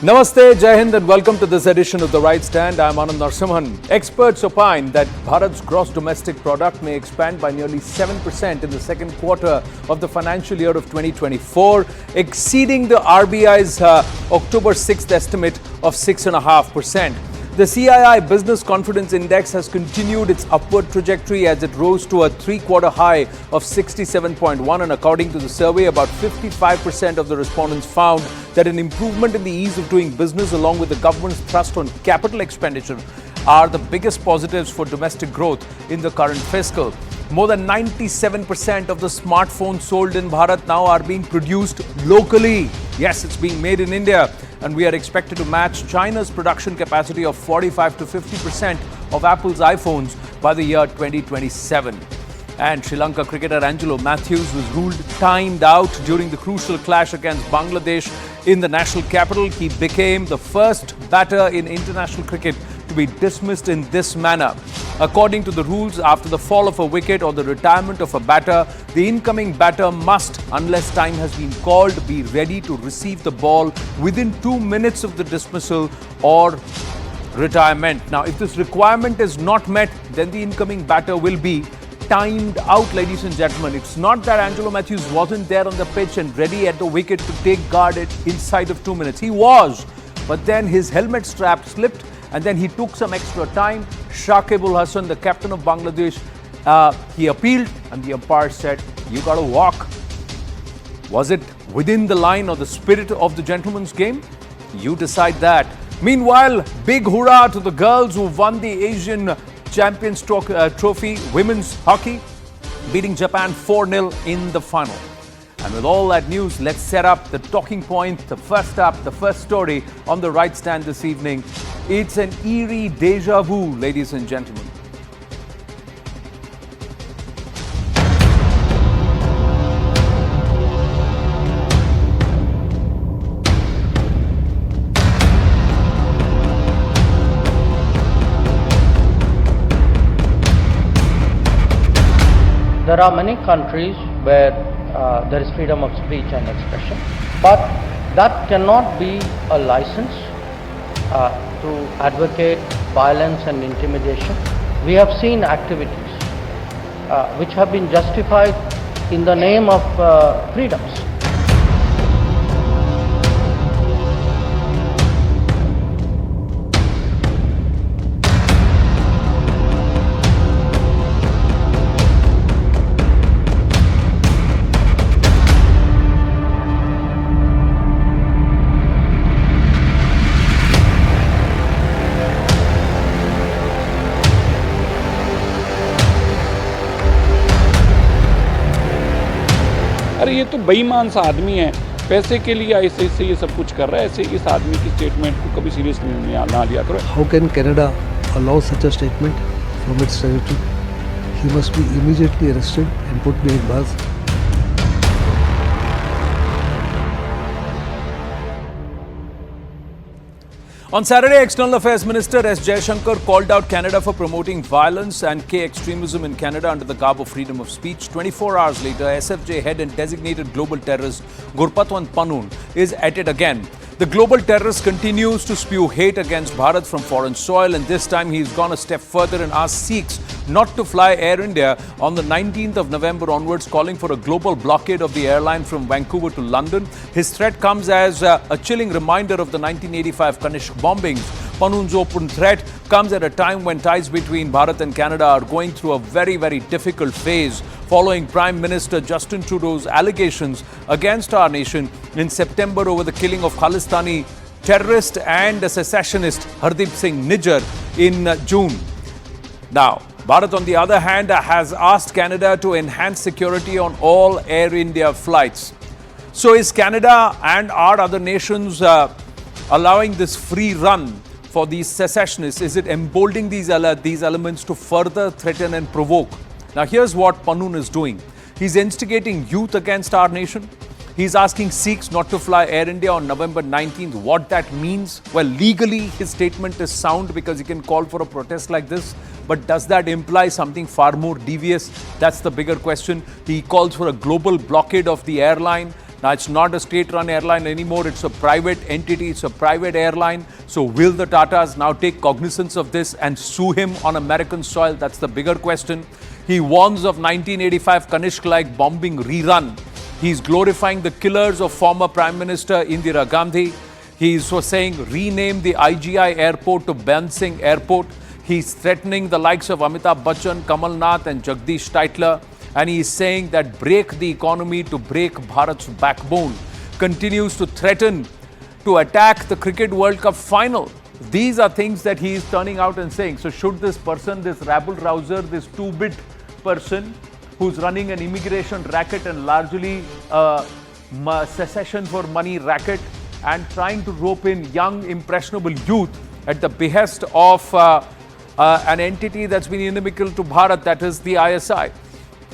Namaste, Jai Hind and welcome to this edition of The Right Stand. I'm Anand Narsimhan. Experts opine that Bharat's gross domestic product may expand by nearly 7% in the second quarter of the financial year of 2024, exceeding the RBI's October 6th estimate of 6.5%. The CII Business Confidence Index has continued its upward trajectory as it rose to a three-quarter high of 67.1, and according to the survey, about 55% of the respondents found that an improvement in the ease of doing business along with the government's thrust on capital expenditure are the biggest positives for domestic growth in the current fiscal. More than 97% of the smartphones sold in Bharat now are being produced locally. Yes, it's being made in India, and we are expected to match China's production capacity of 45 to 50% of Apple's iPhones by the year 2027. And Sri Lanka cricketer Angelo Matthews was ruled timed out during the crucial clash against Bangladesh in the national capital. He became the first batter in international cricket to be dismissed in this manner. According to the rules, after the fall of a wicket or the retirement of a batter, the incoming batter must, unless time has been called, be ready to receive the ball within 2 minutes of the dismissal or retirement. Now, if this requirement is not met, then the incoming batter will be timed out, ladies and gentlemen. It's not that Angelo Matthews wasn't there on the pitch and ready at the wicket to take guard inside of 2 minutes. He was, but then his helmet strap slipped and then he took some extra time. Shakibul Hasan, the captain of Bangladesh, he appealed and the umpire said, "You got to walk." Was it within the line or the spirit of the gentleman's game? You decide that. Meanwhile, big hurrah to the girls who won the Asian Champions Trophy Women's Hockey, beating Japan 4-0 in the final. And with all that news, let's set up the talking point. The first story on The Right Stand this evening. It's an eerie deja vu, ladies and gentlemen. There are many countries where there is freedom of speech and expression, but that cannot be a license to advocate violence and intimidation. We have seen activities which have been justified in the name of freedoms. अरे ये तो बेईमान सा आदमी है, पैसे के लिए ऐसे ये सब कुछ कर रहा है। ऐसे इस आदमी की स्टेटमेंट को कभी सीरियसली ना लिया करो। How can Canada allow such a statement from its territory? He must be immediately arrested and put behind bars. On Saturday, External Affairs Minister SJF called out Canada for promoting violence and K-extremism in Canada under the garb of freedom of speech. 24 hours later, SFJ head and designated global terrorist Gurpatwant Pannun is at it again. The global terrorist continues to spew hate against Bharat from foreign soil, and this time he's gone a step further and asked Sikhs not to fly Air India on the 19th of November onwards, calling for a global blockade of the airline from Vancouver to London. His threat comes as a chilling reminder of the 1985 Kanishk bombings. Pannun's open threat comes at a time when ties between Bharat and Canada are going through a very, very difficult phase following Prime Minister Justin Trudeau's allegations against our nation in September over the killing of Khalistani terrorist and secessionist Hardeep Singh Nijjar in June. Now, Bharat, on the other hand, has asked Canada to enhance security on all Air India flights. So is Canada and our other nations allowing this free run for these secessionists? Is it emboldening these elements to further threaten and provoke? Now, here's what Pannun is doing. He's instigating youth against our nation. He's asking Sikhs not to fly Air India on November 19th. What that means? Well, legally, his statement is sound because he can call for a protest like this. But does that imply something far more devious? That's the bigger question. He calls for a global blockade of the airline. Now, it's not a state-run airline anymore. It's a private entity. It's a private airline. So will the Tatas now take cognizance of this and sue him on American soil? That's the bigger question. He warns of 1985 Kanishk-like bombing rerun. He's glorifying the killers of former Prime Minister Indira Gandhi. He's saying rename the IGI airport to Ban Singh Airport. He's threatening the likes of Amitabh Bachchan, Kamal Nath and Jagdish Tytler. And he's saying that break the economy to break Bharat's backbone. Continues to threaten to attack the Cricket World Cup final. These are things that he is turning out and saying. So should this person, this rabble-rouser, this two-bit person who's running an immigration racket and largely secession for money racket and trying to rope in young, impressionable youth at the behest of an entity that's been inimical to Bharat, that is the ISI.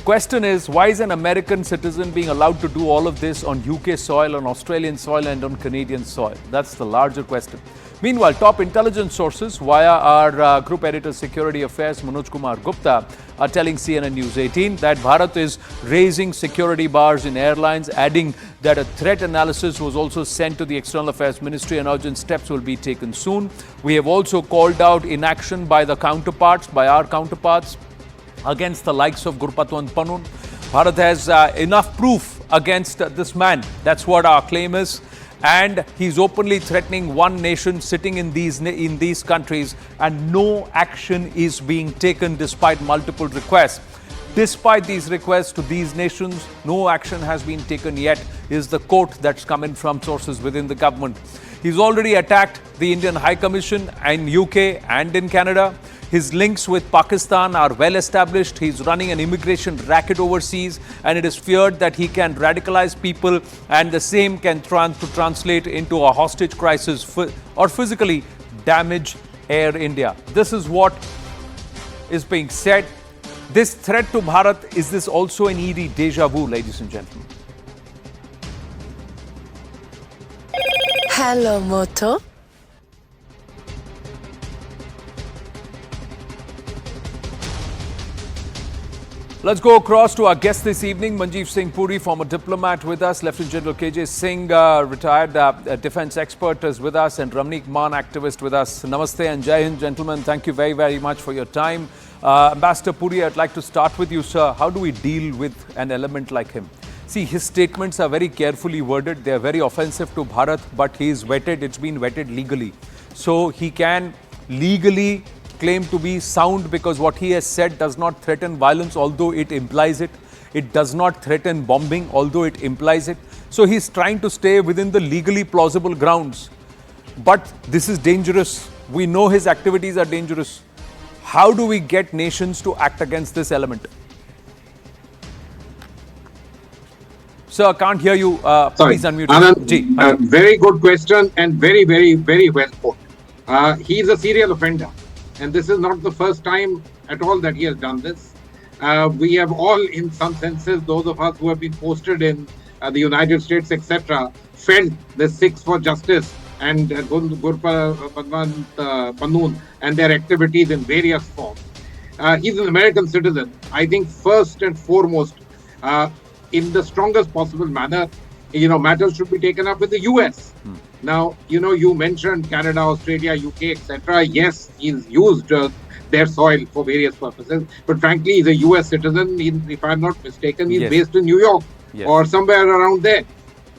Question is, why is an American citizen being allowed to do all of this on UK soil, on Australian soil and on Canadian soil? That's the larger question. Meanwhile, top intelligence sources via our Group Editor Security Affairs, Manoj Kumar Gupta, are telling CNN News 18 that Bharat is raising security bars in airlines, adding that a threat analysis was also sent to the External Affairs Ministry and urgent steps will be taken soon. We have also called out inaction by our counterparts, against the likes of Gurpatwant Pannun. Bharat has enough proof against this man. That's what our claim is. And he's openly threatening one nation sitting in these countries, and no action is being taken despite multiple requests. Despite these requests to these nations, no action has been taken yet, is the quote that's coming from sources within the government. He's already attacked the Indian High Commission in UK and in Canada. His links with Pakistan are well established. He's running an immigration racket overseas, and it is feared that he can radicalize people, and the same can translate into a hostage crisis or physically damage Air India. This is what is being said. This threat to Bharat, is this also an eerie deja vu, ladies and gentlemen? Hello, Moto. Let's go across to our guest this evening, Singh Puri, former diplomat with us, Lieutenant General KJ Singh, retired defense expert, is with us, and Ramneek Maan, activist, with us. Namaste and Jai Hind, gentlemen. Thank you very, very much for your time. Ambassador Puri, I'd like to start with you, sir. How do we deal with an element like him? See, his statements are very carefully worded. They are very offensive to Bharat, but he is vetted. It's been vetted legally. So he can legally claim to be sound because what he has said does not threaten violence, although it implies it. It does not threaten bombing, although it implies it. So he's trying to stay within the legally plausible grounds. But this is dangerous. We know his activities are dangerous. How do we get nations to act against this element? Sir, I can't hear you. Please unmute. Anand, very good question and very, very, very well put. He is a serial offender. And this is not the first time at all that he has done this. We have all, in some senses, those of us who have been posted in the United States, etc., felt the Sikhs for Justice and Gurpatwant Pannun and their activities in various forms. He's an American citizen. I think first and foremost, in the strongest possible manner, matters should be taken up with the US. Now, you mentioned Canada, Australia, UK, etc. Yes, he's used their soil for various purposes. But frankly, he's a US citizen. If I'm not mistaken, he's based in New York or somewhere around there.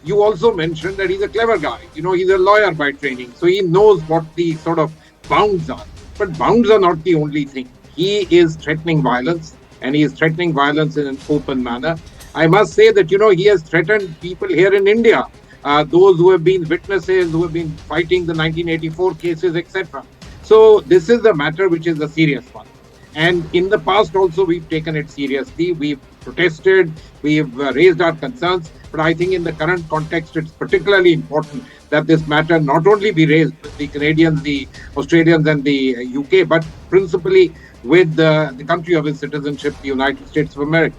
You also mentioned that he's a clever guy. He's a lawyer by training. So he knows what the sort of bounds are. But bounds are not the only thing. He is threatening violence, and he is threatening violence in an open manner. I must say that, he has threatened people here in India. Those who have been witnesses, who have been fighting the 1984 cases, etc. So this is a matter which is a serious one. And in the past also, we've taken it seriously. We've protested, we've raised our concerns. But I think in the current context, it's particularly important that this matter not only be raised with the Canadians, the Australians and the UK, but principally with the country of his citizenship, the United States of America.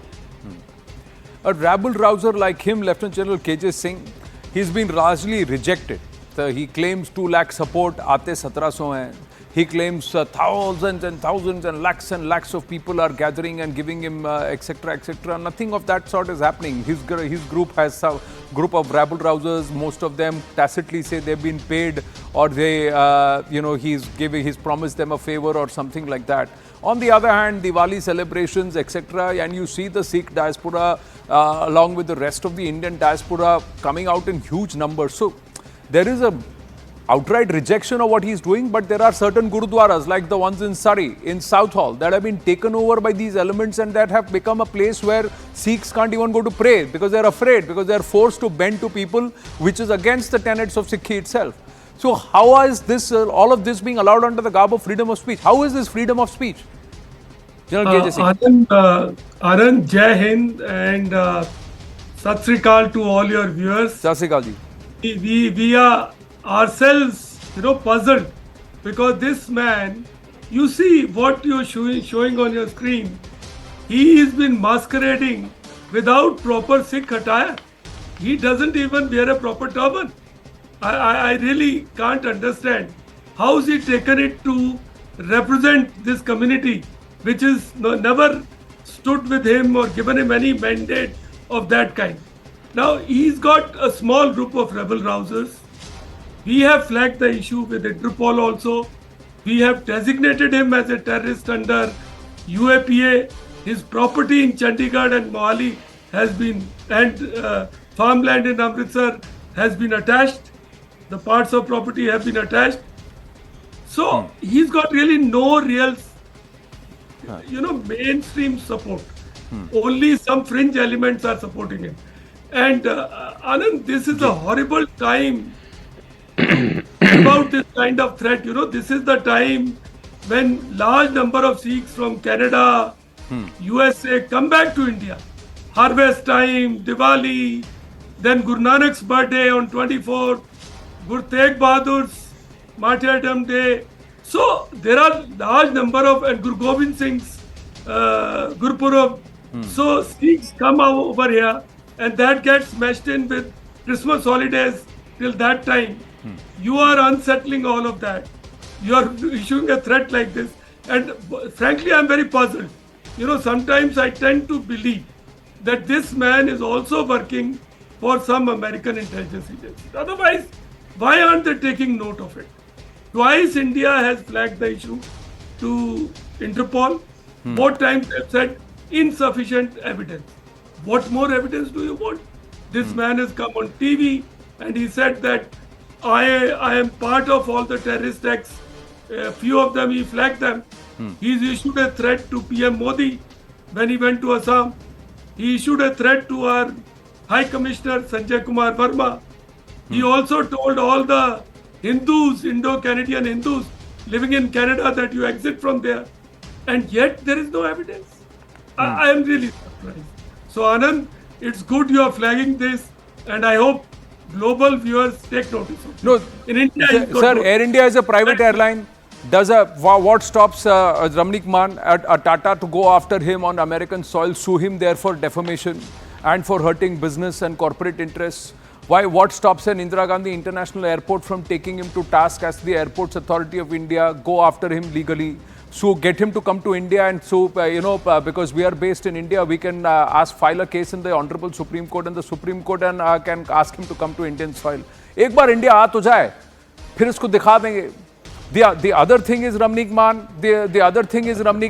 A rabble-rouser like him, Lieutenant General KJ Singh, he's been largely rejected. So he claims 2 lakh support, aate 1700 hain. He claims thousands and thousands and lakhs of people are gathering and giving him etc. etc. Nothing of that sort is happening. His group has a group of rabble-rousers. Most of them tacitly say they've been paid, or they, he's promised them a favor or something like that. On the other hand, Diwali celebrations, etc., and you see the Sikh diaspora along with the rest of the Indian diaspora coming out in huge numbers. So there is a outright rejection of what he's doing, but there are certain gurudwaras like the ones in Surrey, in Southall, that have been taken over by these elements and that have become a place where Sikhs can't even go to pray because they're afraid, because they're forced to bend to people, which is against the tenets of Sikhi itself. So how is this, all of this being allowed under the garb of freedom of speech? How is this freedom of speech? General K.J. Singh. Anand, Jai Hind, and Sat Sri Akal to all your viewers. Sat Sri Akal ji. We are ourselves, puzzled, because this man, you see what you're showing on your screen, he has been masquerading without proper Sikh attire. He doesn't even wear a proper turban. I really can't understand how has he taken it to represent this community, which is never stood with him or given him any mandate of that kind. Now he's got a small group of rebel-rousers. We have flagged the issue with Interpol also. We have designated him as a terrorist under UAPA. His property in Chandigarh and Mohali has been, and farmland in Amritsar has been attached. The parts of property have been attached. So he's got really no real, mainstream support. Only some fringe elements are supporting him. And Anand, this is a horrible time about this kind of threat. This is the time when large number of Sikhs from Canada, USA come back to India. Harvest time, Diwali, then Guru Nanak's birthday on 24th, Guru Tegh Bahadur's Martyrdom Day. So there are large number of, and Guru Gobind Singh's Gurpatwant. So Sikhs come over here, and that gets meshed in with Christmas holidays till that time. You are unsettling all of that. You are issuing a threat like this. And frankly, I'm very puzzled. Sometimes I tend to believe that this man is also working for some American intelligence agency. Otherwise, why aren't they taking note of it? Twice India has flagged the issue to Interpol. Both times they've said insufficient evidence. What more evidence do you want? This man has come on TV and he said that I am part of all the terrorist acts. A few of them, he flagged them. He's issued a threat to PM Modi when he went to Assam. He issued a threat to our High Commissioner Sanjay Kumar Verma. He also told all the Hindus, Indo-Canadian Hindus living in Canada that you exit from there. And yet there is no evidence. I am really surprised. So Anand, it's good you are flagging this, and I hope global viewers take notice of it. No, in India, sir, Air India is a private airline. What stops Ramnik Man at Tata to go after him on American soil, sue him there for defamation and for hurting business and corporate interests? What stops an Indira Gandhi International Airport from taking him to task as the Airports Authority of India, go after him legally? So get him to come to India, and so, because we are based in India, we can file a case in the Honorable Supreme Court, and the Supreme Court can ask him to come to Indian soil. एक बार India आ तो जाए, फिर इसको दिखा देंगे. The other thing is Ramnik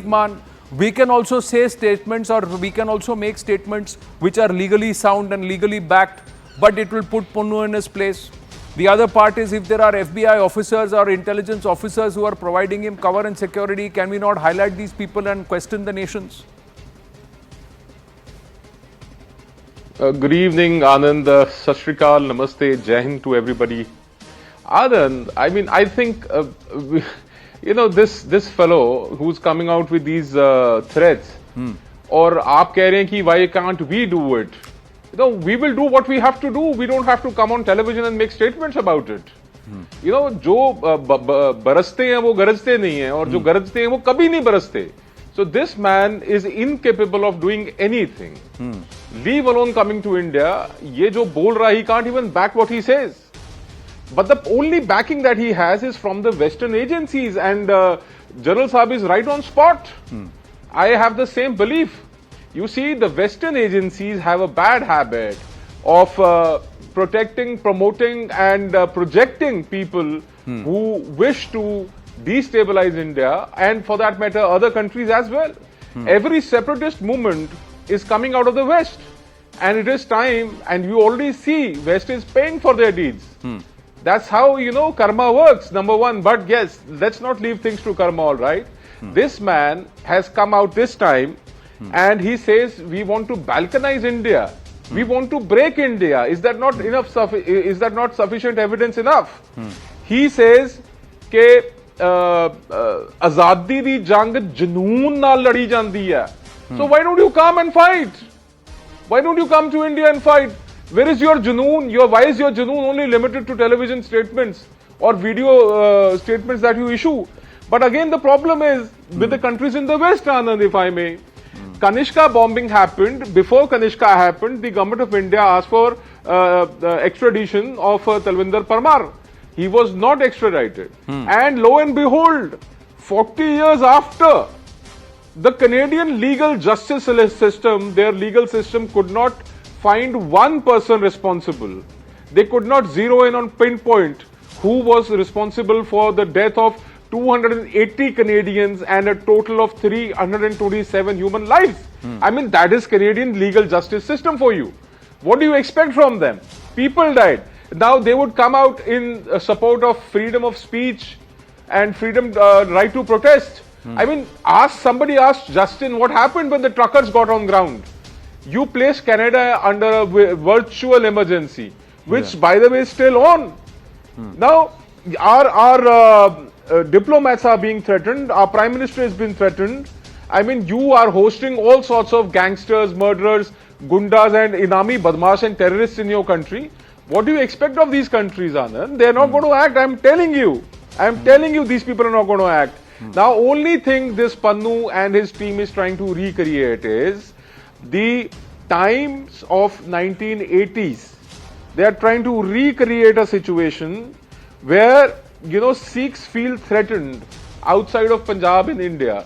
Man. We can also say statements, or we can also make statements which are legally sound and legally backed, but it will put Pannu in his place. The other part is, if there are FBI officers or intelligence officers who are providing him cover and security, can we not highlight these people and question the nations? Good evening, Anand. Sat Sri Akal, Namaste, Jai Hind to everybody. Anand, I think, this fellow who's coming out with these threats, or aap keh rahe hain ki why can't we do it? We will do what we have to do. We don't have to come on television and make statements about it. जो बरसते हैं वो गरजते नहीं हैं, और जो गरजते हैं वो कभी नहीं बरसते. So this man is incapable of doing anything. Leave alone coming to India. ये जो बोल रहा, he can't even back what he says. But the only backing that he has is from the Western agencies, and General Saab is right on spot. I have the same belief. You see, the Western agencies have a bad habit of protecting, promoting, and projecting people who wish to destabilize India, and for that matter, other countries as well. Every separatist movement is coming out of the West, and it is time, and you already see West is paying for their deeds. That's how, karma works, number one. But yes, let's not leave things to karma, all right? This man has come out this time and he says, we want to balkanize India. We want to break India. Is that not enough? Is that not sufficient evidence enough? He says कि आजादी दी जंग जुनून नाल लड़ी जांदी है. So why don't you come and fight? Why don't you come to India and fight? Where is your junoon? Why is your junoon only limited to television statements or video statements that you issue? But again, the problem is with the countries in the West, Anand, if I may. Kanishka bombing happened. Before Kanishka happened, the government of India asked for extradition of Talvinder Parmar. He was not extradited. And lo and behold, 40 years after, the Canadian legal justice system, their legal system could not find one person responsible. They could not zero in on pinpoint who was responsible for the death of 280 Canadians and a total of 327 human lives. I mean, that is Canadian legal justice system for you. What do you expect from them? People died. Now they would come out in support of freedom of speech and freedom, right to protest. I mean, somebody asked Justin what happened when the truckers got on ground. You placed Canada under a virtual emergency, which by the way is still on. Now, our diplomats are being threatened, our Prime Minister has been threatened. I mean, you are hosting all sorts of gangsters, murderers, gundas and inami, badmash and terrorists in your country. What do you expect of these countries, Anand? They are not going to act, I am telling you. I am telling you these people are not going to act. Now, only thing this Pannu and his team is trying to recreate is the times of 1980s. They are trying to recreate a situation where, Sikhs feel threatened outside of Punjab in India.